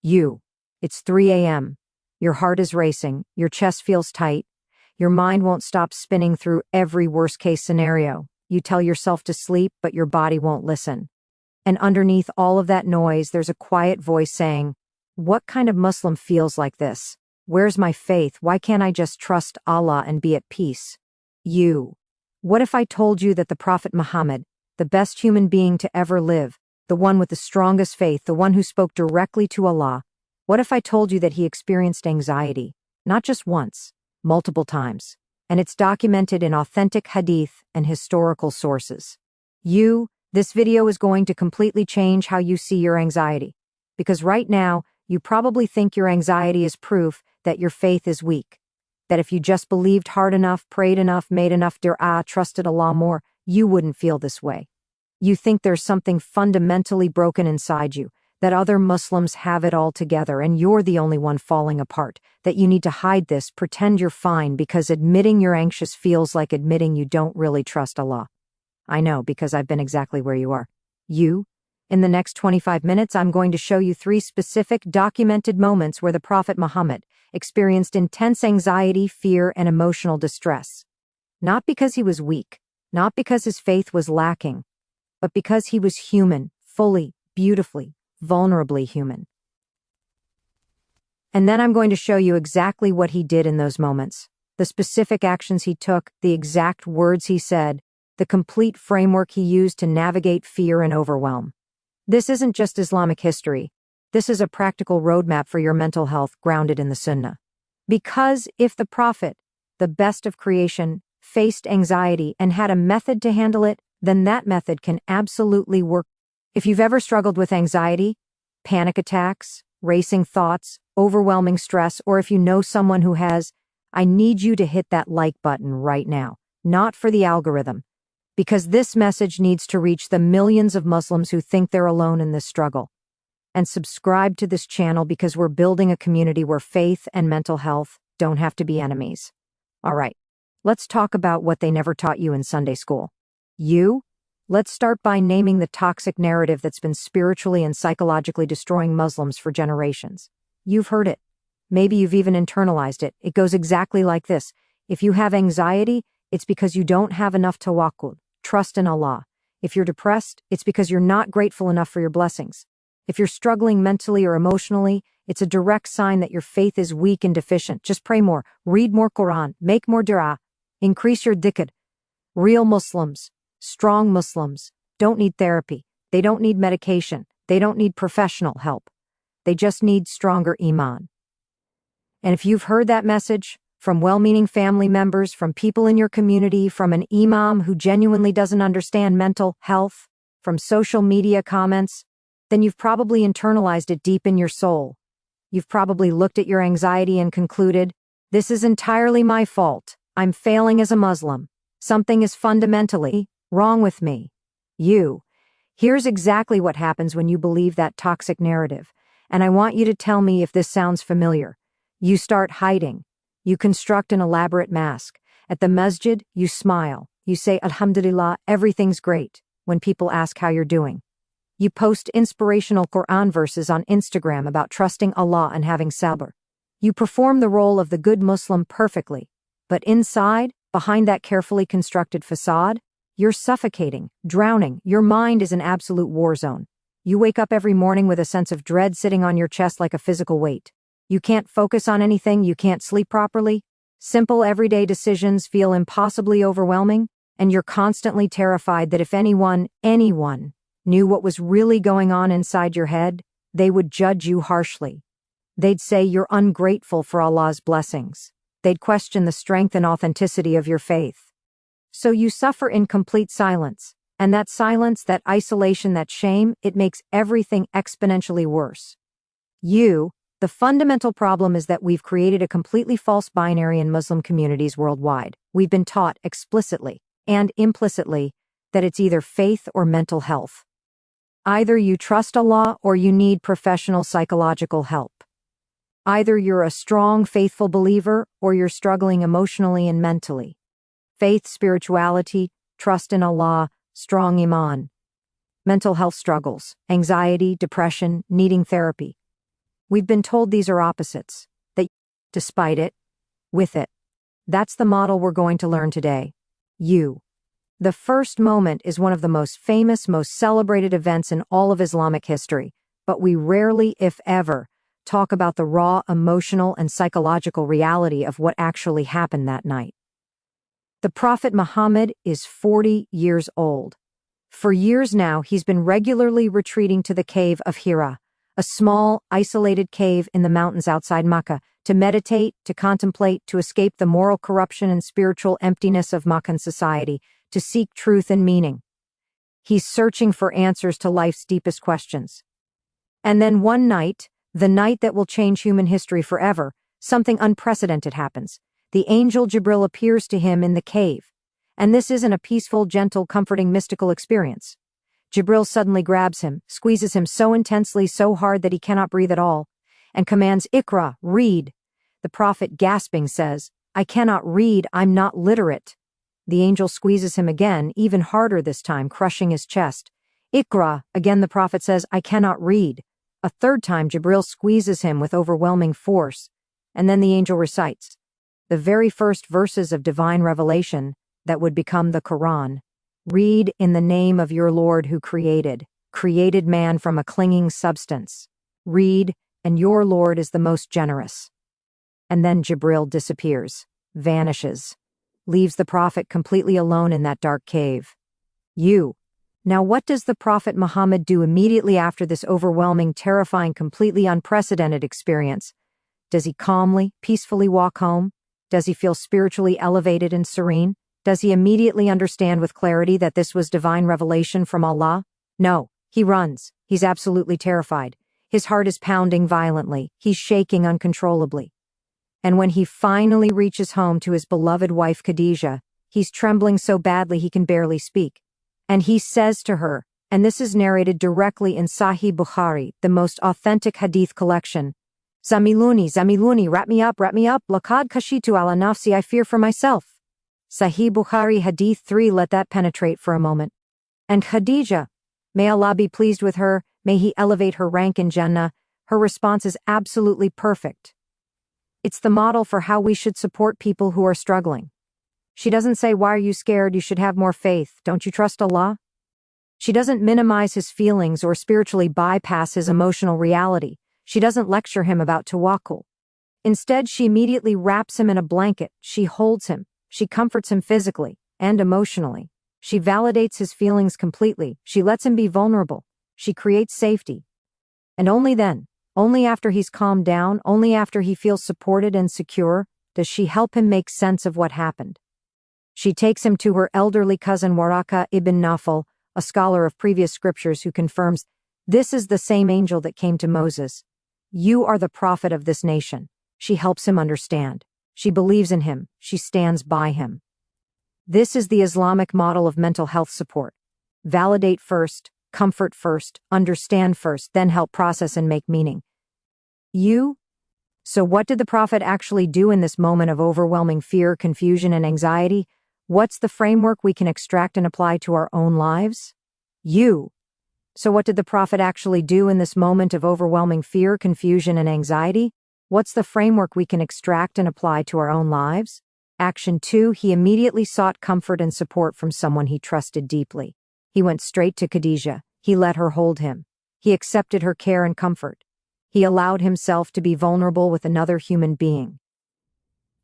It's 3 a.m. Your heart is racing, your chest feels tight, your mind won't stop spinning through every worst-case scenario. You tell yourself to sleep, but your body won't listen. And underneath all of that noise, there's a quiet voice saying, "What kind of Muslim feels like this? Where's my faith? Why can't I just trust Allah and be at peace?" What if I told you that the Prophet Muhammad, the best human being to ever live, the one with the strongest faith, the one who spoke directly to Allah, what if I told you that he experienced anxiety, not just once, multiple times, and it's documented in authentic hadith and historical sources? This video is going to completely change how you see your anxiety. Because right now, you probably think your anxiety is proof that your faith is weak. That if you just believed hard enough, prayed enough, made enough dua, trusted Allah more, you wouldn't feel this way. You think there's something fundamentally broken inside you, that other Muslims have it all together and you're the only one falling apart, that you need to hide this, pretend you're fine because admitting you're anxious feels like admitting you don't really trust Allah. I know, because I've been exactly where you are. In the next 25 minutes, I'm going to show you 3 specific documented moments where the Prophet Muhammad experienced intense anxiety, fear, and emotional distress. Not because he was weak, not because his faith was lacking, but because he was human, fully, beautifully, vulnerably human. And then I'm going to show you exactly what he did in those moments, the specific actions he took, the exact words he said, the complete framework he used to navigate fear and overwhelm. This isn't just Islamic history. This is a practical roadmap for your mental health grounded in the Sunnah. Because if the Prophet, the best of creation, faced anxiety and had a method to handle it, then that method can absolutely work. If you've ever struggled with anxiety, panic attacks, racing thoughts, overwhelming stress, or if you know someone who has, I need you to hit that like button right now. Not for the algorithm. Because this message needs to reach the millions of Muslims who think they're alone in this struggle. And subscribe to this channel because we're building a community where faith and mental health don't have to be enemies. All right, let's talk about what they never taught you in Sunday school. Let's start by naming the toxic narrative that's been spiritually and psychologically destroying Muslims for generations. You've heard it. Maybe you've even internalized it. It goes exactly like this. If you have anxiety, it's because you don't have enough tawakkul, trust in Allah. If you're depressed, it's because you're not grateful enough for your blessings. If you're struggling mentally or emotionally, it's a direct sign that your faith is weak and deficient. Just pray more, read more Quran, make more dua, increase your dhikr. Real Muslims, strong Muslims, don't need therapy. They don't need medication. They don't need professional help. They just need stronger iman. And if you've heard that message, from well-meaning family members, from people in your community, from an imam who genuinely doesn't understand mental health, from social media comments, then you've probably internalized it deep in your soul. You've probably looked at your anxiety and concluded, this is entirely my fault. I'm failing as a Muslim. Something is fundamentally wrong with me. Here's exactly what happens when you believe that toxic narrative. And I want you to tell me if this sounds familiar. You start hiding. You construct an elaborate mask. At the masjid, you smile. You say, Alhamdulillah, everything's great, when people ask how you're doing. You post inspirational Quran verses on Instagram about trusting Allah and having sabr. You perform the role of the good Muslim perfectly. But inside, behind that carefully constructed facade, you're suffocating, drowning. Your mind is an absolute war zone. You wake up every morning with a sense of dread sitting on your chest like a physical weight. You can't focus on anything, you can't sleep properly. Simple everyday decisions feel impossibly overwhelming, and you're constantly terrified that if anyone knew what was really going on inside your head, they would judge you harshly. They'd say you're ungrateful for Allah's blessings. They'd question the strength and authenticity of your faith. So you suffer in complete silence, and that silence, that isolation, that shame, it makes everything exponentially worse. The fundamental problem is that we've created a completely false binary in Muslim communities worldwide. We've been taught explicitly and implicitly that it's either faith or mental health. Either you trust Allah or you need professional psychological help. Either you're a strong, faithful believer or you're struggling emotionally and mentally. Faith, spirituality, trust in Allah, strong iman. Mental health struggles, anxiety, depression, needing therapy. We've been told these are opposites, that despite it, with it. That's the model we're going to learn today. The first moment is one of the most famous, most celebrated events in all of Islamic history, but we rarely, if ever, talk about the raw emotional and psychological reality of what actually happened that night. The Prophet Muhammad is 40 years old. For years now, he's been regularly retreating to the cave of Hira, a small, isolated cave in the mountains outside Mecca, to meditate, to contemplate, to escape the moral corruption and spiritual emptiness of Meccan society, to seek truth and meaning. He's searching for answers to life's deepest questions. And then one night, the night that will change human history forever, something unprecedented happens. The angel Jibril appears to him in the cave. And this isn't a peaceful, gentle, comforting, mystical experience. Jibril suddenly grabs him, squeezes him so intensely, so hard that he cannot breathe at all, and commands, "Iqra, read." The prophet, gasping, says, "I cannot read, I'm not literate." The angel squeezes him again, even harder this time, crushing his chest. "Iqra," again the prophet says, "I cannot read." A third time Jibril squeezes him with overwhelming force, and then the angel recites the very first verses of divine revelation that would become the Quran. "Read in the name of your Lord who created man from a clinging substance. Read, and your Lord is the most generous." And then Jibril disappears, vanishes, leaves the prophet completely alone in that dark cave. Now what does the Prophet Muhammad do immediately after this overwhelming, terrifying, completely unprecedented experience? Does he calmly, peacefully walk home? Does he feel spiritually elevated and serene? Does he immediately understand with clarity that this was divine revelation from Allah? No, he runs. He's absolutely terrified. His heart is pounding violently. He's shaking uncontrollably. And when he finally reaches home to his beloved wife Khadijah, he's trembling so badly he can barely speak. And he says to her, and this is narrated directly in Sahih Bukhari, the most authentic hadith collection, "Zamiluni, Zamiluni, wrap me up, lakad kashitu ala nafsi, I fear for myself." Sahih Bukhari Hadith 3, let that penetrate for a moment. And Khadijah, may Allah be pleased with her, may He elevate her rank in Jannah, her response is absolutely perfect. It's the model for how we should support people who are struggling. She doesn't say, "Why are you scared? You should have more faith. Don't you trust Allah?" She doesn't minimize his feelings or spiritually bypass his emotional reality. She doesn't lecture him about tawakkul. Instead, she immediately wraps him in a blanket. She holds him. She comforts him physically and emotionally. She validates his feelings completely. She lets him be vulnerable. She creates safety. And only then, only after he's calmed down, only after he feels supported and secure, does she help him make sense of what happened. She takes him to her elderly cousin Waraka ibn Nawfal, a scholar of previous scriptures who confirms, "This is the same angel that came to Moses. You are the prophet of this nation." She helps him understand. She believes in him. She stands by him. This is the Islamic model of mental health support. Validate first, comfort first, understand first, then help process and make meaning. So what did the prophet actually do in this moment of overwhelming fear, confusion, and anxiety? What's the framework we can extract and apply to our own lives? So what did the prophet actually do in this moment of overwhelming fear, confusion, and anxiety? What's the framework we can extract and apply to our own lives? Action 2, he immediately sought comfort and support from someone he trusted deeply. He went straight to Khadijah. He let her hold him. He accepted her care and comfort. He allowed himself to be vulnerable with another human being.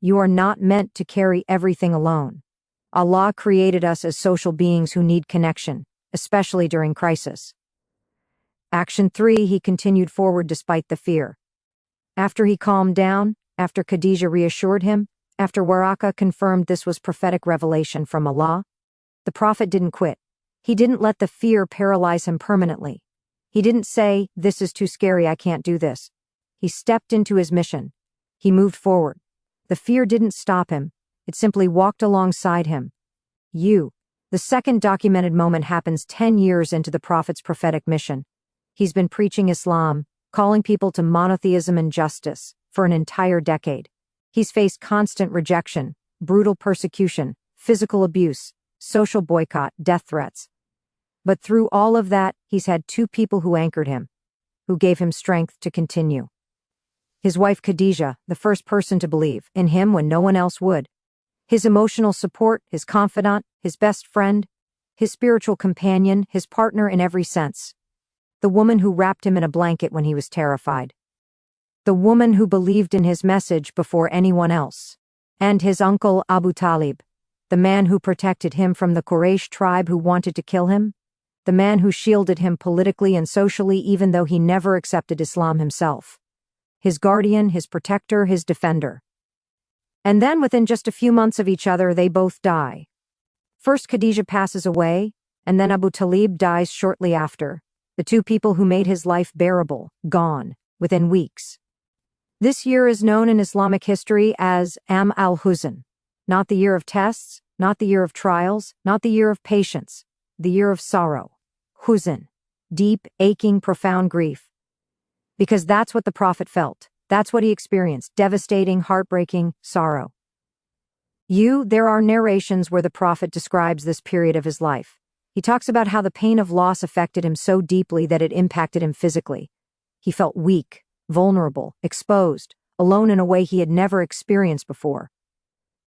You are not meant to carry everything alone. Allah created us as social beings who need connection, especially during crisis. Action 3, he continued forward despite the fear. After he calmed down, after Khadijah reassured him, after Waraka confirmed this was prophetic revelation from Allah, the prophet didn't quit. He didn't let the fear paralyze him permanently. He didn't say, "This is too scary, I can't do this." He stepped into his mission. He moved forward. The fear didn't stop him. It simply walked alongside him. The second documented moment happens 10 years into the prophet's prophetic mission. He's been preaching Islam, calling people to monotheism and justice, for an entire decade. He's faced constant rejection, brutal persecution, physical abuse, social boycott, death threats. But through all of that, he's had two people who anchored him, who gave him strength to continue. His wife Khadija, the first person to believe in him when no one else would. His emotional support, his confidant, his best friend, his spiritual companion, his partner in every sense. The woman who wrapped him in a blanket when he was terrified. The woman who believed in his message before anyone else. And his uncle Abu Talib, the man who protected him from the Quraysh tribe who wanted to kill him, the man who shielded him politically and socially even though he never accepted Islam himself. His guardian, his protector, his defender. And then within just a few months of each other, they both die. First Khadija passes away, and then Abu Talib dies shortly after. The two people who made his life bearable, gone, within weeks. This year is known in Islamic history as Am al-Huzn, not the year of tests, not the year of trials, not the year of patience, the year of sorrow. Huzn, deep, aching, profound grief. Because that's what the Prophet felt. That's what he experienced, devastating, heartbreaking sorrow. There are narrations where the Prophet describes this period of his life. He talks about how the pain of loss affected him so deeply that it impacted him physically. He felt weak, vulnerable, exposed, alone in a way he had never experienced before.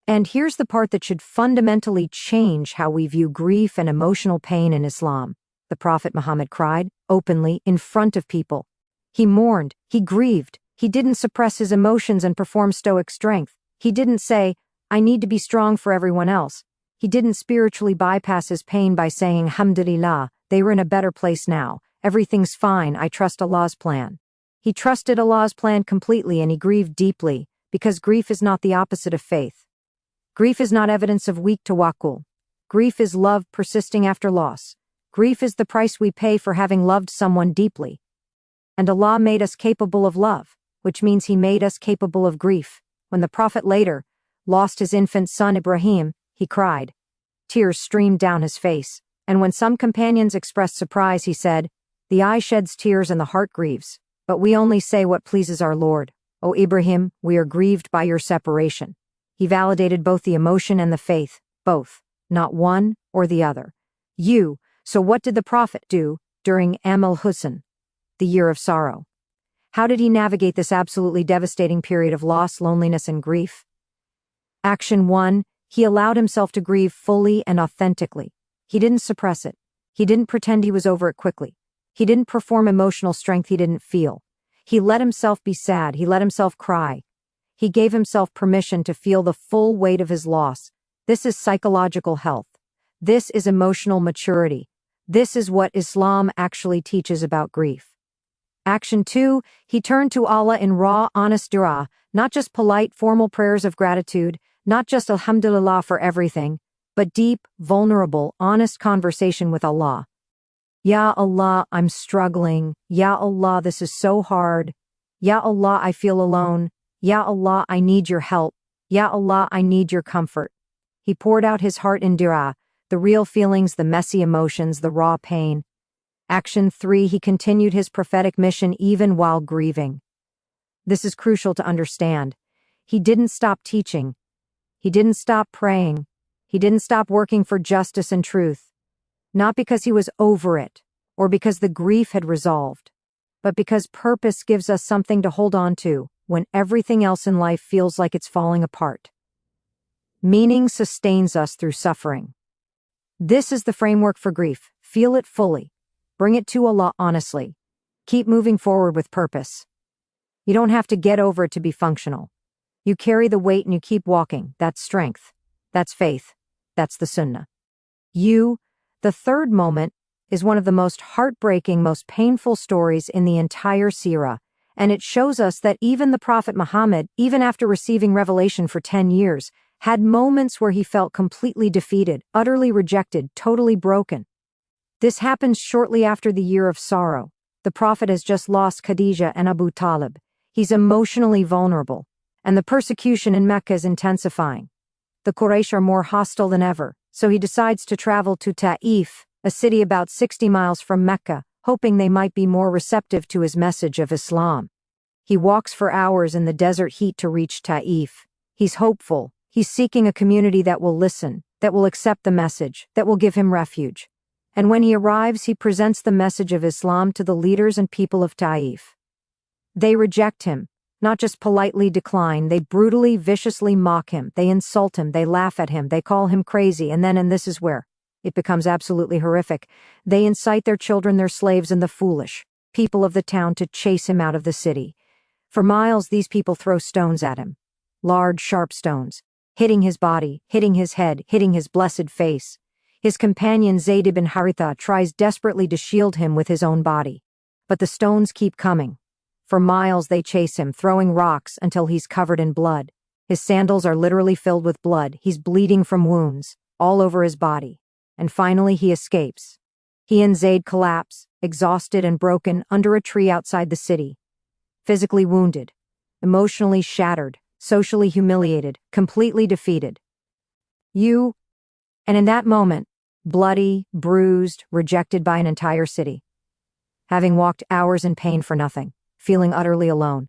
And here's the part that should fundamentally change how we view grief and emotional pain in Islam. The Prophet Muhammad cried, openly, in front of people. He mourned, he grieved, he didn't suppress his emotions and perform stoic strength. He didn't say, I need to be strong for everyone else. He didn't spiritually bypass his pain by saying, Alhamdulillah, they were in a better place now. Everything's fine, I trust Allah's plan. He trusted Allah's plan completely and he grieved deeply, because grief is not the opposite of faith. Grief is not evidence of weak tawakkul. Grief is love persisting after loss. Grief is the price we pay for having loved someone deeply. And Allah made us capable of love, which means He made us capable of grief. When the Prophet later lost his infant son Ibrahim, he cried. Tears streamed down his face, and when some companions expressed surprise, he said, The eye sheds tears and the heart grieves, but we only say what pleases our Lord. O Ibrahim, we are grieved by your separation. He validated both the emotion and the faith, both, not one or the other. So what did the Prophet do during Am al-Huzn, the year of sorrow? How did he navigate this absolutely devastating period of loss, loneliness, and grief? Action 1. He allowed himself to grieve fully and authentically. He didn't suppress it. He didn't pretend he was over it quickly. He didn't perform emotional strength he didn't feel. He let himself be sad. He let himself cry. He gave himself permission to feel the full weight of his loss. This is psychological health. This is emotional maturity. This is what Islam actually teaches about grief. Action 2. He turned to Allah in raw, honest dua, not just polite, formal prayers of gratitude, not just Alhamdulillah for everything, but deep, vulnerable, honest conversation with Allah. Ya Allah, I'm struggling. Ya Allah, this is so hard. Ya Allah, I feel alone. Ya Allah, I need your help. Ya Allah, I need your comfort. He poured out his heart in dua, the real feelings, the messy emotions, the raw pain. Action 3. He continued his prophetic mission even while grieving. This is crucial to understand. He didn't stop teaching. He didn't stop praying. He didn't stop working for justice and truth. Not because he was over it, or because the grief had resolved, but because purpose gives us something to hold on to when everything else in life feels like it's falling apart. Meaning sustains us through suffering. This is the framework for grief. Feel it fully. Bring it to Allah honestly. Keep moving forward with purpose. You don't have to get over it to be functional. You carry the weight and you keep walking. That's strength. That's faith. That's the sunnah. The third moment, is one of the most heartbreaking, most painful stories in the entire seerah, and it shows us that even the Prophet Muhammad, even after receiving revelation for 10 years, had moments where he felt completely defeated, utterly rejected, totally broken. This happens shortly after the year of sorrow. The Prophet has just lost Khadija and Abu Talib. He's emotionally vulnerable, and the persecution in Mecca is intensifying. The Quraysh are more hostile than ever, so he decides to travel to Ta'if, a city about 60 miles from Mecca, hoping they might be more receptive to his message of Islam. He walks for hours in the desert heat to reach Ta'if. He's hopeful. He's seeking a community that will listen, that will accept the message, that will give him refuge. And when he arrives, he presents the message of Islam to the leaders and people of Ta'if. They reject him, Not just politely decline, they brutally, viciously mock him, they insult him, they laugh at him, they call him crazy, and this is where it becomes absolutely horrific. They incite their children, their slaves, and the foolish people of the town to chase him out of the city. For miles, these people throw stones at him. Large, sharp stones, hitting his body, hitting his head, hitting his blessed face. His companion Zayd ibn Haritha tries desperately to shield him with his own body. But the stones keep coming. For miles they chase him, throwing rocks until he's covered in blood. His sandals are literally filled with blood. He's bleeding from wounds all over his body. And finally he escapes. He and Zayd collapse, exhausted and broken, under a tree outside the city. Physically wounded, emotionally shattered, socially humiliated, completely defeated. And in that moment, bloody, bruised, rejected by an entire city. Having walked hours in pain for nothing, feeling utterly alone,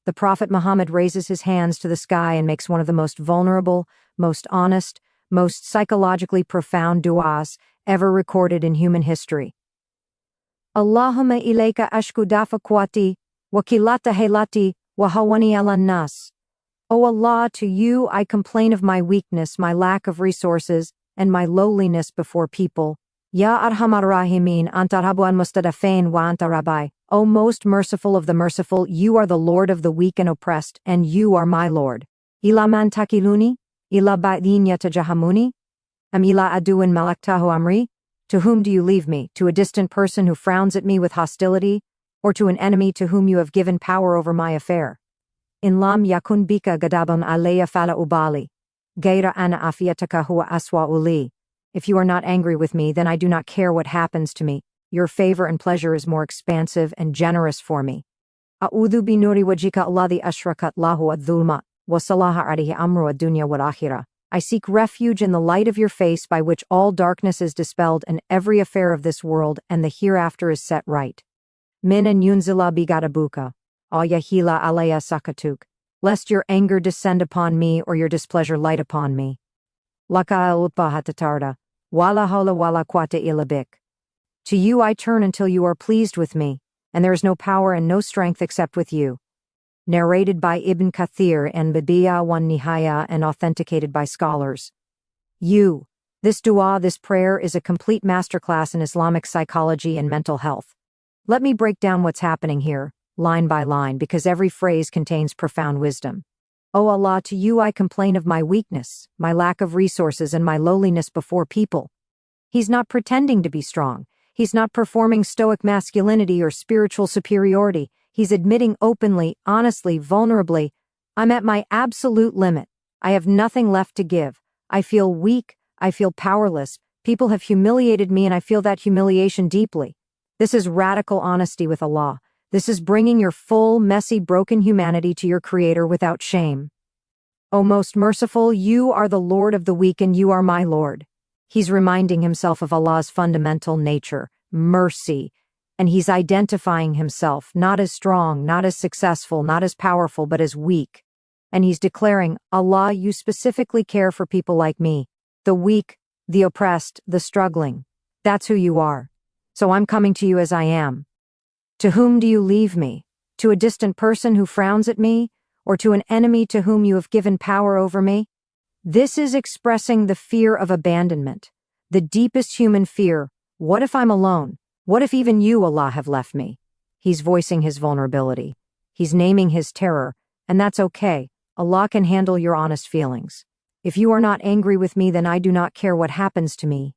the Prophet Muhammad raises his hands to the sky and makes one of the most vulnerable, most honest, most psychologically profound du'as ever recorded in human history. Allahumma ilayka ashku dafa quwati, wa kilata haylati, wa hawani ala nas. O Allah, to you I complain of my weakness, my lack of resources, and my lowliness before people. Ya arhamar rahimin, anta rabu an mustadafain wa anta rabbi. O most merciful of the merciful, you are the Lord of the weak and oppressed, and you are my Lord. Ila man takiluni? Ila ba'din yatajahamuni? Am ila aduin malaktahu amri? To whom do you leave me? To a distant person who frowns at me with hostility? Or to an enemy to whom you have given power over my affair? In lam yakun bika gadabun alayya fala ubali. Gaira ana afiyataka huwa aswa uli. If you are not angry with me, then I do not care what happens to me. Your favor and pleasure is more expansive and generous for me. A'udhu bi nuri wajhika alladhi ashrakat lahu ad-dhulma, wa salaha alayhi amru ad-dunya wal akhirah. I seek refuge in the light of your face by which all darkness is dispelled and every affair of this world and the hereafter is set right. Min an yunzila bi gadabuka, ayahila alaya sakatuk. Lest your anger descend upon me or your displeasure light upon me. Laka ulpa hatatarda, wala hawla wala quwwata illa bik. To you I turn until you are pleased with me, and there is no power and no strength except with you. Narrated by Ibn Kathir and Bidiyah wan Nihaya and authenticated by scholars. This dua, this prayer is a complete masterclass in Islamic psychology and mental health. Let me break down what's happening here, line by line, because every phrase contains profound wisdom. O Allah, to you I complain of my weakness, my lack of resources, and my lowliness before people. He's not pretending to be strong. He's not performing stoic masculinity or spiritual superiority. He's admitting openly, honestly, vulnerably, I'm at my absolute limit. I have nothing left to give. I feel weak. I feel powerless. People have humiliated me and I feel that humiliation deeply. This is radical honesty with Allah. This is bringing your full, messy, broken humanity to your Creator without shame. O most merciful, you are the Lord of the weak and you are my Lord. He's reminding himself of Allah's fundamental nature, mercy, and he's identifying himself not as strong, not as successful, not as powerful, but as weak. And he's declaring, Allah, you specifically care for people like me, the weak, the oppressed, the struggling. That's who you are. So I'm coming to you as I am. To whom do you leave me? To a distant person who frowns at me? Or to an enemy to whom you have given power over me? This is expressing the fear of abandonment, the deepest human fear. What if I'm alone? What if even you, Allah, have left me? He's voicing his vulnerability. He's naming his terror, and that's okay. Allah can handle your honest feelings. If you are not angry with me, then I do not care what happens to me.